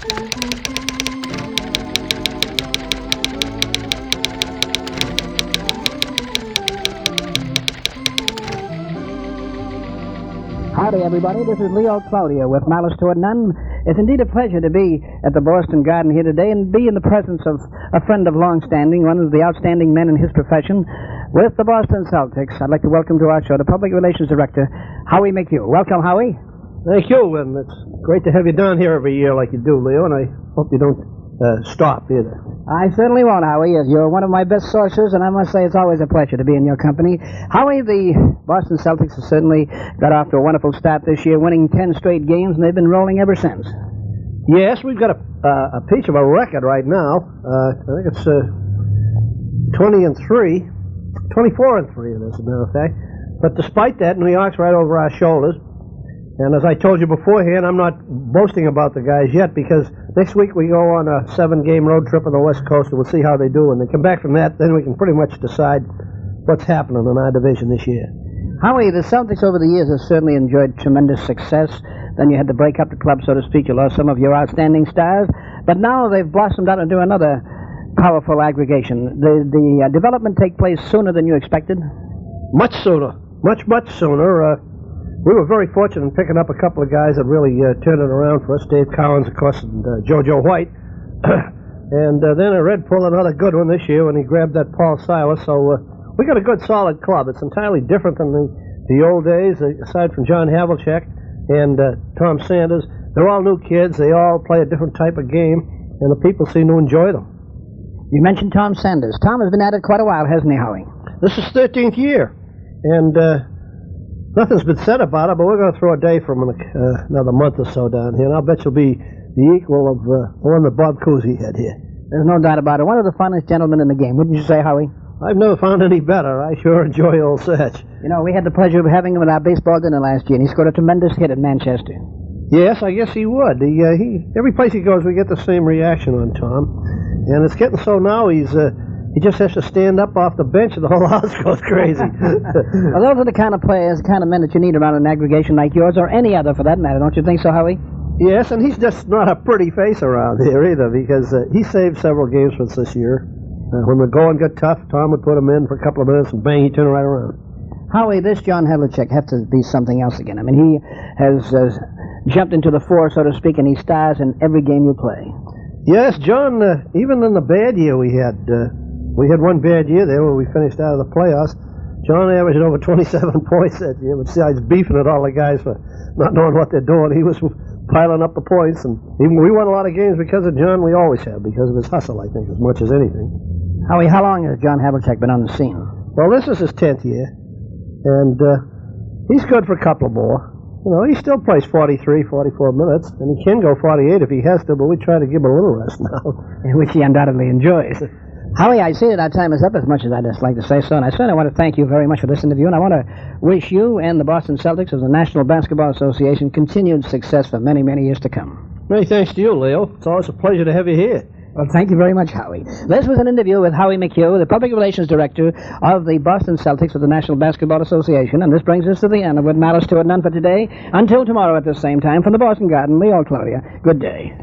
Howdy, everybody. This is Leo Cloutier with Malice Toward None. It's indeed a pleasure to be at the Boston Garden here today and be in the presence of a friend of long standing, one of the outstanding men in his profession, with the Boston Celtics. I'd like to welcome to our show the Public Relations Director, Howie McHugh. Welcome, Howie. Thank you, and it's great to have you down here every year like you do, Leo, and I hope you don't stop either. I certainly won't, Howie. You're one of my best sources, and I must say it's always a pleasure to be in your company. Howie, the Boston Celtics have certainly got off to a wonderful start this year, winning 10 straight games, and they've been rolling ever since. Yes, we've got a piece of a record right now. I think it's 24-3 it is, as a matter of fact. But despite that, New York's right over our shoulders. And as I told you beforehand, I'm not boasting about the guys yet, because next week we go on a 7-game road trip on the West Coast, and we'll see how they do. And they come back from that, then we can pretty much decide what's happening in our division this year. Howie, the Celtics over the years have certainly enjoyed tremendous success. Then you had to break up the club, so to speak. You lost some of your outstanding stars. But now they've blossomed out into another powerful aggregation. The development take place sooner than you expected? Much sooner. Much sooner. We were very fortunate in picking up a couple of guys that really turned it around for us. Dave Collins, of course, and JoJo White. And then Red pulled another good one this year when he grabbed that Paul Silas. So we got a good, solid club. It's entirely different than the old days, aside from John Havlicek and Tom Sanders. They're all new kids. They all play a different type of game, and the people seem to enjoy them. You mentioned Tom Sanders. Tom has been at it quite a while, hasn't he, Howie? This is 13th year. And nothing's been said about it, but we're going to throw a day for him in another month or so down here, and I'll bet you'll be the equal of the one that Bob Cousy had here. There's no doubt about it. One of the finest gentlemen in the game, wouldn't you say, Howie? I've never found any better. I sure enjoy old Satch. You know, we had the pleasure of having him at our baseball dinner last year, and he scored a tremendous hit at Manchester. Yes, I guess he would. Every place he goes, we get the same reaction on Tom, and it's getting so now he just has to stand up off the bench and the whole house goes crazy. Well, those are the kind of players, the kind of men that you need around an aggregation like yours, or any other for that matter, don't you think so, Howie? Yes, and he's just not a pretty face around here either, because he saved several games for us this year. When the going got tough, Tom would put him in for a couple of minutes and bang, he'd turn right around. Howie, this John Havlicek has to be something else again. I mean, he has jumped into the fore, so to speak, and he stars in every game you play. Yes, John, even in the bad year we had one bad year there where we finished out of the playoffs. John averaged over 27 points that year, besides beefing at all the guys for not knowing what they're doing. He was piling up the points, and we won a lot of games because of John. We always have, because of his hustle, I think, as much as anything. Howie, how long has John Havlicek been on the scene? Well, this is his 10th year, and he's good for a couple more. You know, he still plays 43, 44 minutes, and he can go 48 if he has to, but we try to give him a little rest now. Which he undoubtedly enjoys. Howie, I see that our time is up, as much as I just like to say so, and I certainly want to thank you very much for this interview, and I want to wish you and the Boston Celtics of the National Basketball Association continued success for many, many years to come. Many thanks to you, Leo. It's always a pleasure to have you here. Well, thank you very much, Howie. This was an interview with Howie McHugh, the Public Relations Director of the Boston Celtics of the National Basketball Association, and this brings us to the end of With Malice Toward None for today. Until tomorrow at the same time, from the Boston Garden, Leo Cloutier. Good day.